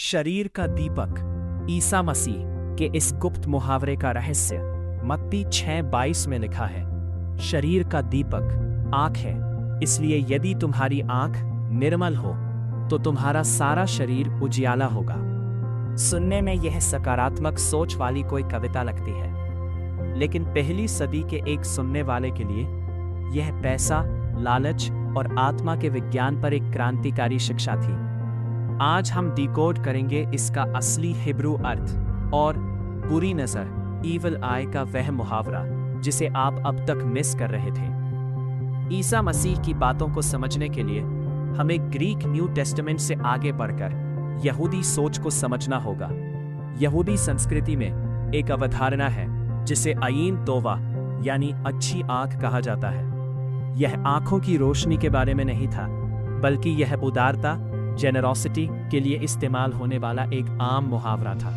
शरीर का दीपक ईसा मसीह के इस गुप्त मुहावरे का रहस्य मत्ती 6:22 में लिखा है। शरीर का दीपक आंख है, इसलिए यदि तुम्हारी आंख निर्मल हो तो तुम्हारा सारा शरीर उजियाला होगा। सुनने में यह सकारात्मक सोच वाली कोई कविता लगती है, लेकिन पहली सदी के एक सुनने वाले के लिए यह पैसा, लालच और आत्मा के विज्ञान पर एक क्रांतिकारी शिक्षा थी। आज हम डिकोड करेंगे इसका असली हिब्रू अर्थ और बुरी नजर, ईवल आई का वह मुहावरा जिसे आप अब तक मिस कर रहे थे। ईसा मसीह की बातों को समझने के लिए हमें ग्रीक न्यू टेस्टामेंट से आगे बढ़कर यहूदी सोच को समझना होगा। यहूदी संस्कृति में एक अवधारणा है जिसे अयीन तोवा यानी अच्छी आंख कहा जाता है। यह आंखों की रोशनी के बारे में नहीं था, बल्कि यह उदारता, जेनरोसिटी के लिए इस्तेमाल होने वाला एक आम मुहावरा था।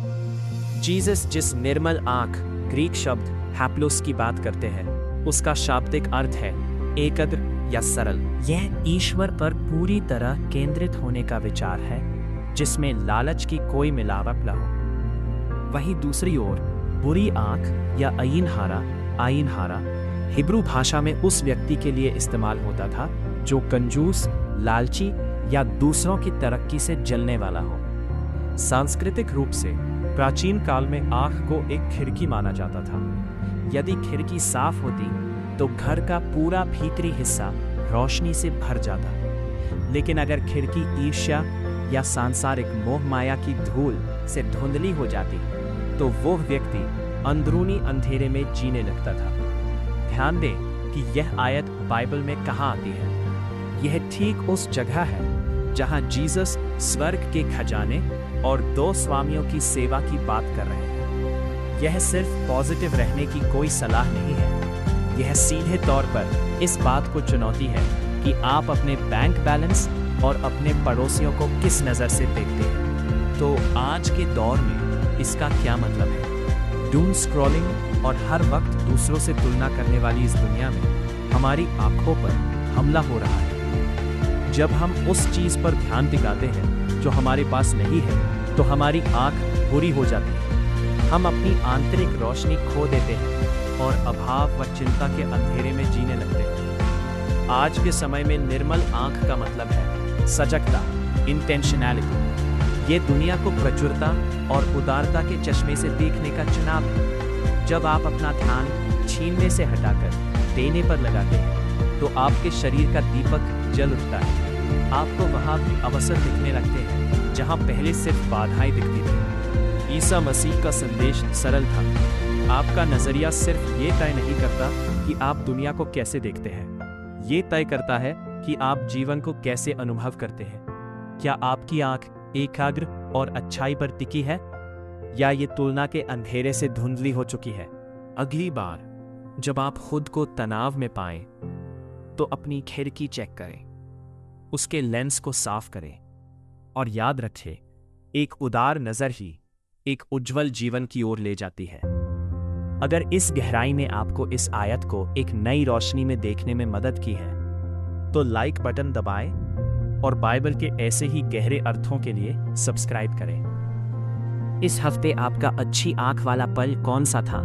जीसस जिस निर्मल आंख ग्रीक शब्द हैप्लोस की बात करते हैं, उसका शाब्दिक अर्थ है एकाग्र या सरल। यह ईश्वर पर पूरी तरह केंद्रित होने का विचार है, जिसमें लालच की कोई मिलावट न हो। वहीं दूसरी ओर बुरी आंख या आईन हारा हिब्रू भाषा में उस व्यक्ति के लिए इस्तेमाल होता था जो कंजूस, लालची या दूसरों की तरक्की से जलने वाला हो। सांस्कृतिक रूप से प्राचीन काल में आंख को एक खिड़की माना जाता था। यदि खिड़की साफ होती तो घर का पूरा भीतरी हिस्सा रोशनी से भर जाता, लेकिन अगर खिड़की ईर्ष्या या सांसारिक मोह माया की धूल से धुंधली हो जाती तो वो व्यक्ति अंदरूनी अंधेरे में जीने लगता था। ध्यान दें कि यह आयत बाइबल में कहाँ आती है। यह ठीक उस जगह है जहां जीसस स्वर्ग के खजाने और दो स्वामियों की सेवा की बात कर रहे हैं। यह सिर्फ पॉजिटिव रहने की कोई सलाह नहीं है, यह सीधे तौर पर इस बात को चुनौती है कि आप अपने बैंक बैलेंस और अपने पड़ोसियों को किस नज़र से देखते हैं। तो आज के दौर में इसका क्या मतलब है? डूम स्क्रॉलिंग और हर वक्त दूसरों से तुलना करने वाली इस दुनिया में हमारी आंखों पर हमला हो रहा है। जब हम उस चीज पर ध्यान टिकाते हैं जो हमारे पास नहीं है, तो हमारी आंख बुरी हो जाती है। हम अपनी आंतरिक रोशनी खो देते हैं और अभाव व चिंता के अंधेरे में जीने लगते हैं। आज के समय में निर्मल आंख का मतलब है सजगता, इंटेंशनैलिटी। ये दुनिया को प्रचुरता और उदारता के चश्मे से देखने का चुनाव है। जब आप अपना ध्यान छीनने से हटाकर देने पर लगाते हैं, तो आपके शरीर का दीपक जल उठता है। आपको वहां भी अवसर दिखने लगते हैं जहां पहले सिर्फ बाधाएं दिखती थी। ईसा मसीह का संदेश सरल था। आपका नजरिया सिर्फ ये तय नहीं करता कि आप दुनिया को कैसे देखते हैं, ये तय करता है कि आप जीवन को कैसे अनुभव करते हैं। क्या आपकी आंख एकाग्र और अच्छाई पर टिकी है, या ये तुलना के अंधेरे से धुंधली हो चुकी है? अगली बार जब आप खुद को तनाव में पाएं, तो अपनी खिड़की चेक करें, उसके लेंस को साफ करें और याद रखें, एक उदार नजर ही एक उज्जवल जीवन की ओर ले जाती है। अगर इस गहराई ने आपको इस आयत को एक नई रोशनी में देखने में मदद की है, तो लाइक बटन दबाएं और बाइबल के ऐसे ही गहरे अर्थों के लिए सब्सक्राइब करें। इस हफ्ते आपका अच्छी आंख वाला पल कौन सा था?